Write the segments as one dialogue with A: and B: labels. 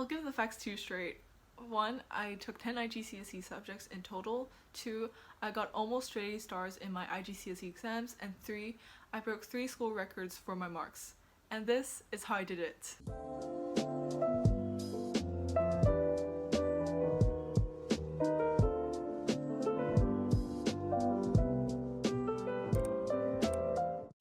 A: I'll give the facts to you straight. 1, I took 10 IGCSE subjects in total. 2, I got almost straight A stars in my IGCSE exams. And 3, I broke 3 school records for my marks. And this is how I did it.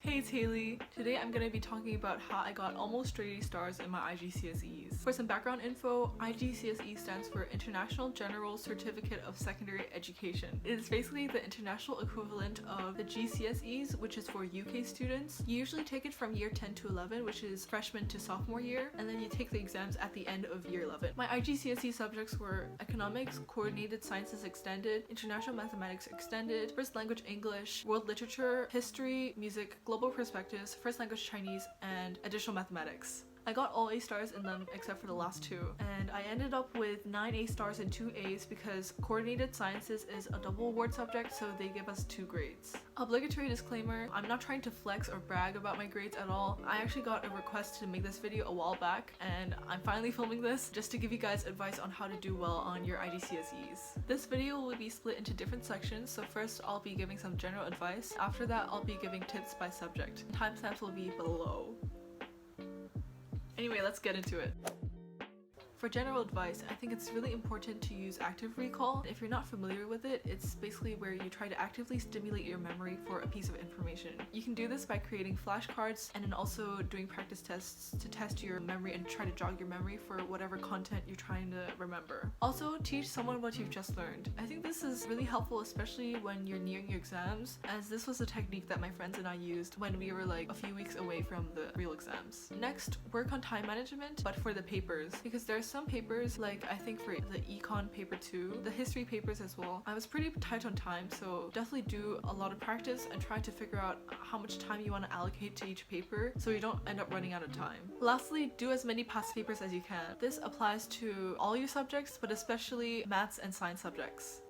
A: Hey, it's Hayley. Today I'm going to be talking about how I got almost straight A stars in my IGCSEs. For some background info, IGCSE stands for International General Certificate of Secondary Education. It is basically the international equivalent of the GCSEs, which is for UK students. You usually take it from year 10 to 11, which is freshman to sophomore year, and then you take the exams at the end of year 11. My IGCSE subjects were Economics, Coordinated Sciences Extended, International Mathematics Extended, First Language English, World Literature, History, Music, Global Perspectives, First Language Chinese, and Additional Mathematics. I got all A stars in them except for the last 2, and I ended up with 9 A stars and 2 A's because Coordinated Sciences is a double award subject, so they give us 2 grades. Obligatory disclaimer, I'm not trying to flex or brag about my grades at all. I actually got a request to make this video a while back, and I'm finally filming this just to give you guys advice on how to do well on your IGCSEs. This video will be split into different sections, so first I'll be giving some general advice. After that, I'll be giving tips by subject. Timestamps will be below. Anyway, let's get into it. For general advice, I think it's really important to use active recall. If you're not familiar with it, it's basically where you try to actively stimulate your memory for a piece of information. You can do this by creating flashcards and then also doing practice tests to test your memory and try to jog your memory for whatever content you're trying to remember. Also, teach someone what you've just learned. I think this is really helpful, especially when you're nearing your exams, as this was a technique that my friends and I used when we were like a few weeks away from the real exams. Next, work on time management, but for the papers, because there's some papers, like I think for the econ paper 2, the history papers as well, I was pretty tight on time, so definitely do a lot of practice and try to figure out how much time you want to allocate to each paper so you don't end up running out of time. Lastly, do as many past papers as you can. This applies to all your subjects, but especially maths and science subjects.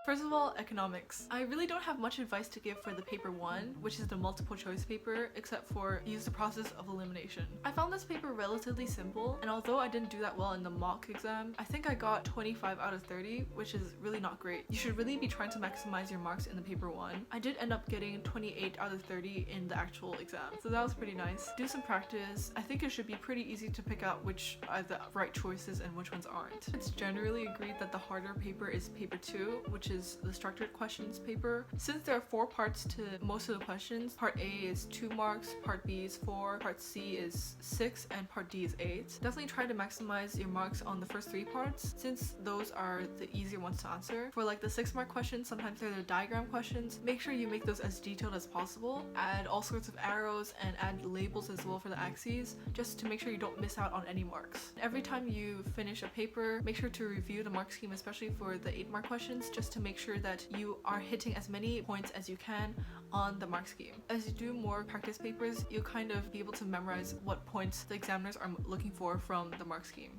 A: First of all, economics. I really don't have much advice to give for the paper 1, which is the multiple choice paper, except for use the process of elimination. I found this paper relatively simple, and although I didn't do that well in the mock exam, I think I got 25 out of 30, which is really not great. You should really be trying to maximize your marks in the paper 1. I did end up getting 28 out of 30 in the actual exam, so that was pretty nice. Do some practice. I think it should be pretty easy to pick out which are the right choices and which ones aren't. It's generally agreed that the harder paper is paper 2, which is the structured questions paper. Since there are 4 parts to most of the questions, part A is 2 marks, part B is 4, part C is 6, and part D is 8. Definitely try to maximize your marks on the first 3 parts, since those are the easier ones to answer. For like the 6-mark questions, sometimes they're the diagram questions. Make sure you make those as detailed as possible. Add all sorts of arrows and add labels as well for the axes, just to make sure you don't miss out on any marks. Every time you finish a paper, make sure to review the mark scheme, especially for the 8-mark questions, just to make sure that you are hitting as many points as you can on the mark scheme. As you do more practice papers, you'll kind of be able to memorize what points the examiners are looking for from the mark scheme.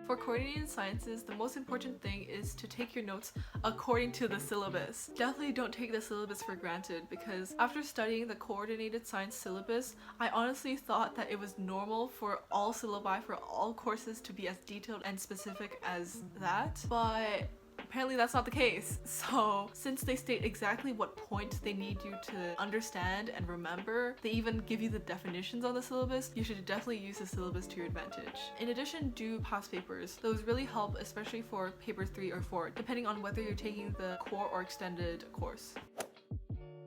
A: For coordinated sciences, the most important thing is to take your notes according to the syllabus. Definitely don't take the syllabus for granted, because after studying the coordinated science syllabus, I honestly thought that it was normal for all syllabi for all courses to be as detailed and specific as that, but apparently that's not the case. So since they state exactly what point they need you to understand and remember, they even give you the definitions on the syllabus, you should definitely use the syllabus to your advantage. In addition, do past papers. Those really help, especially for paper 3 or 4, depending on whether you're taking the core or extended course.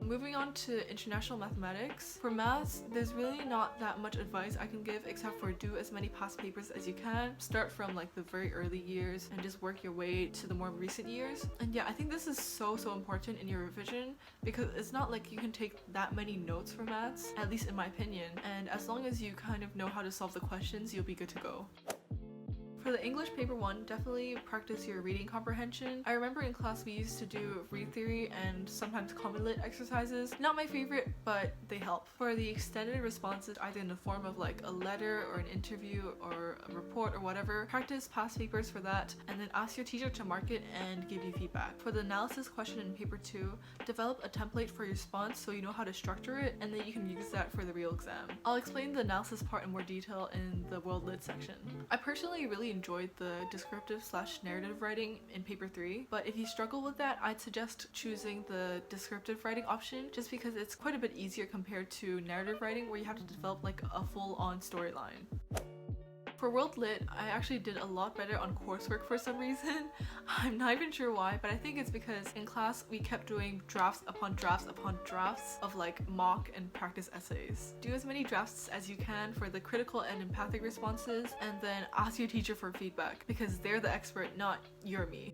A: Moving on to international mathematics. For maths, there's really not that much advice I can give except for do as many past papers as you can. Start from like the very early years and just work your way to the more recent years. And yeah, I think this is so important in your revision, because it's not like you can take that many notes for maths, at least in my opinion. And as long as you kind of know how to solve the questions, you'll be good to go. For the English paper 1, definitely practice your reading comprehension. I remember in class we used to do read theory and sometimes common lit exercises. Not my favorite, but they help. For the extended responses, either in the form of like a letter or an interview or a report or whatever, practice past papers for that and then ask your teacher to mark it and give you feedback. For the analysis question in paper 2, develop a template for your response so you know how to structure it and then you can use that for the real exam. I'll explain the analysis part in more detail in the World Lit section. I personally really enjoyed the descriptive/narrative writing in paper 3, but if you struggle with that, I'd suggest choosing the descriptive writing option just because it's quite a bit easier compared to narrative writing where you have to develop like a full-on storyline. For World Lit, I actually did a lot better on coursework for some reason. I'm not even sure why, but I think it's because in class we kept doing drafts upon drafts upon drafts of like mock and practice essays. Do as many drafts as you can for the critical and empathic responses and then ask your teacher for feedback because they're the expert, not you're me.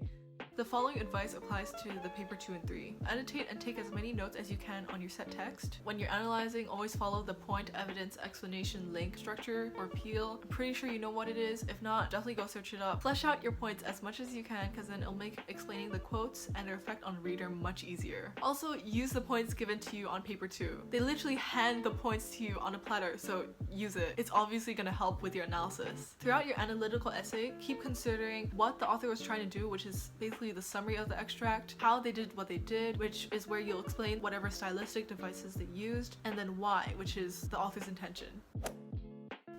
A: The following advice applies to the paper 2 and 3. Annotate and take as many notes as you can on your set text. When you're analyzing, always follow the point, evidence, explanation, link structure or PEEL. I'm pretty sure you know what it is. If not, definitely go search it up. Flesh out your points as much as you can because then it'll make explaining the quotes and their effect on reader much easier. Also, use the points given to you on paper 2. They literally hand the points to you on a platter, so use it. It's obviously going to help with your analysis. Throughout your analytical essay, keep considering what the author was trying to do, which is basically the summary of the extract, how they did what they did, which is where you'll explain whatever stylistic devices they used, and then why, which is the author's intention.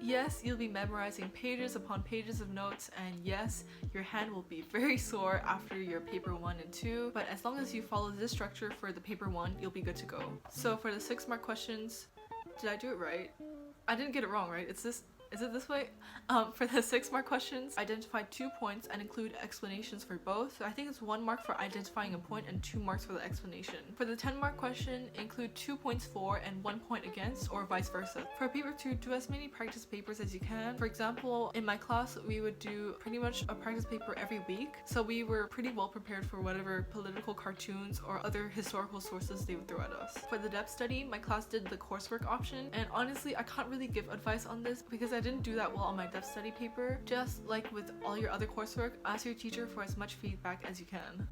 A: Yes, you'll be memorizing pages upon pages of notes, and yes, your hand will be very sore after your paper 1 and 2, but as long as you follow this structure for the paper 1, you'll be good to go. So for the 6-mark questions, did I do it right? I didn't get it wrong, right? Is it this way? For the 6-mark questions, identify 2 points and include explanations for both. So I think it's 1 mark for identifying a point and 2 marks for the explanation. For the 10-mark question, include 2 points for and 1 point against, or vice versa. For paper 2, do as many practice papers as you can. For example, in my class, we would do pretty much a practice paper every week. So we were pretty well prepared for whatever political cartoons or other historical sources they would throw at us. For the depth study, my class did the coursework option. And honestly, I can't really give advice on this because I didn't do that well on my depth study paper. Just like with all your other coursework, ask your teacher for as much feedback as you can.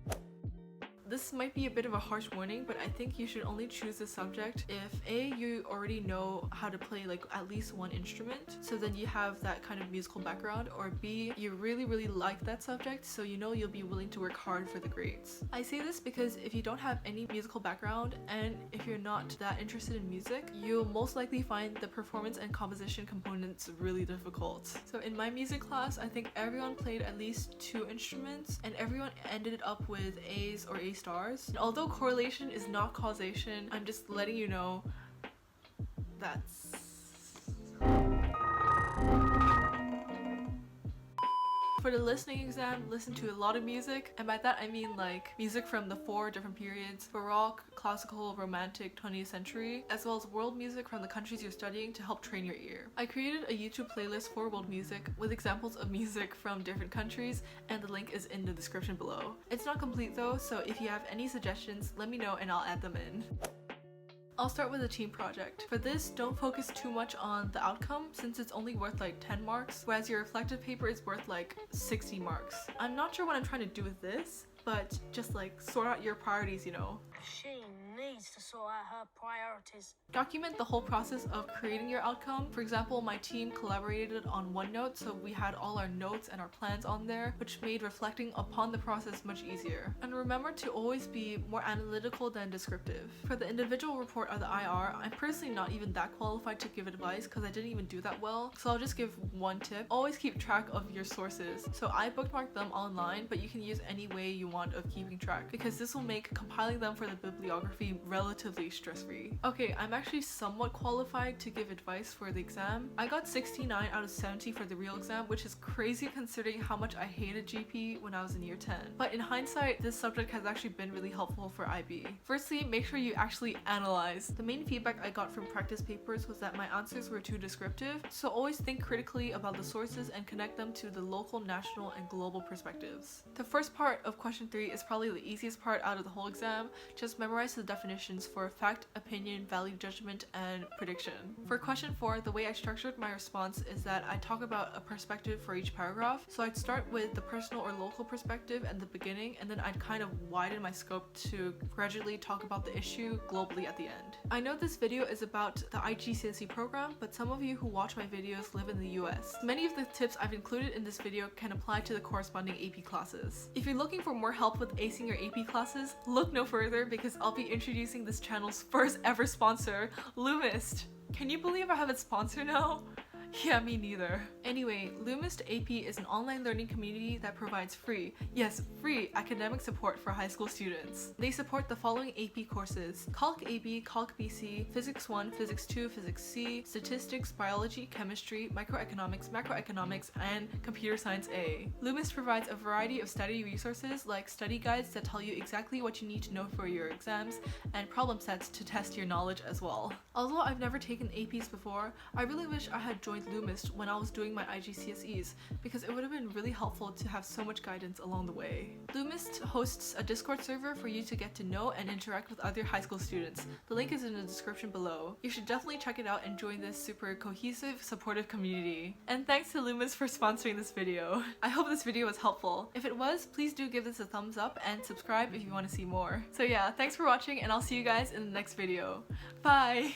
A: This might be a bit of a harsh warning, but I think you should only choose this subject if A, you already know how to play like at least one instrument, so then you have that kind of musical background, or B, you really like that subject, so you know you'll be willing to work hard for the grades. I say this because if you don't have any musical background and if you're not that interested in music, you'll most likely find the performance and composition components really difficult. So in my music class, I think everyone played at least 2 instruments and everyone ended up with A's or A stars. And although correlation is not causation, I'm just letting you know that's... For the listening exam, listen to a lot of music, and by that I mean like music from the 4 different periods: Baroque, classical, romantic, 20th century, as well as world music from the countries you're studying to help train your ear. I created a YouTube playlist for world music with examples of music from different countries, and the link is in the description below. It's not complete though, so if you have any suggestions, let me know and I'll add them in. I'll start with a team project. For this, don't focus too much on the outcome since it's only worth like 10 marks, whereas your reflective paper is worth like 60 marks. I'm not sure what I'm trying to do with this, but just like sort out your priorities, you know.
B: She needs to sort out her priorities.
A: Document the whole process of creating your outcome. For example, my team collaborated on OneNote, so we had all our notes and our plans on there, which made reflecting upon the process much easier. And remember to always be more analytical than descriptive. For the individual report of the IR, I'm personally not even that qualified to give advice because I didn't even do that well, so I'll just give one tip. Always keep track of your sources. So I bookmarked them online, but you can use any way you want of keeping track because this will make compiling them for the bibliography relatively stress-free. Okay, I'm actually somewhat qualified to give advice for the exam. I got 69 out of 70 for the real exam, which is crazy considering how much I hated GP when I was in year 10. But in hindsight, this subject has actually been really helpful for IB. Firstly, make sure you actually analyze. The main feedback I got from practice papers was that my answers were too descriptive, so always think critically about the sources and connect them to the local, national, and global perspectives. The first part of question 3 is probably the easiest part out of the whole exam. Just memorize the definitions for fact, opinion, value, judgment, and prediction. For question 4, the way I structured my response is that I talk about a perspective for each paragraph. So I'd start with the personal or local perspective at the beginning, and then I'd kind of widen my scope to gradually talk about the issue globally at the end. I know this video is about the IGCSE program, but some of you who watch my videos live in the US. Many of the tips I've included in this video can apply to the corresponding AP classes. If you're looking for more help with acing your AP classes, look no further because I'll be introducing this channel's first ever sponsor, Lumist. Can you believe I have a sponsor now? Yeah, me neither. Anyway, Lumist AP is an online learning community that provides free, yes, free academic support for high school students. They support the following AP courses: Calc AB, Calc BC, Physics 1, Physics 2, Physics C, Statistics, Biology, Chemistry, Microeconomics, Macroeconomics, and Computer Science A. Lumist provides a variety of study resources like study guides that tell you exactly what you need to know for your exams, and problem sets to test your knowledge as well. Although I've never taken APs before, I really wish I had joined Lumist when I was doing my IGCSEs because it would have been really helpful to have so much guidance along the way. Lumist hosts a Discord server for you to get to know and interact with other high school students. The link is in the description below. You should definitely check it out and join this super cohesive, supportive community. And thanks to Lumist for sponsoring this video. I hope this video was helpful. If it was, please do give this a thumbs up and subscribe if you want to see more. So yeah, thanks for watching and I'll see you guys in the next video. Bye!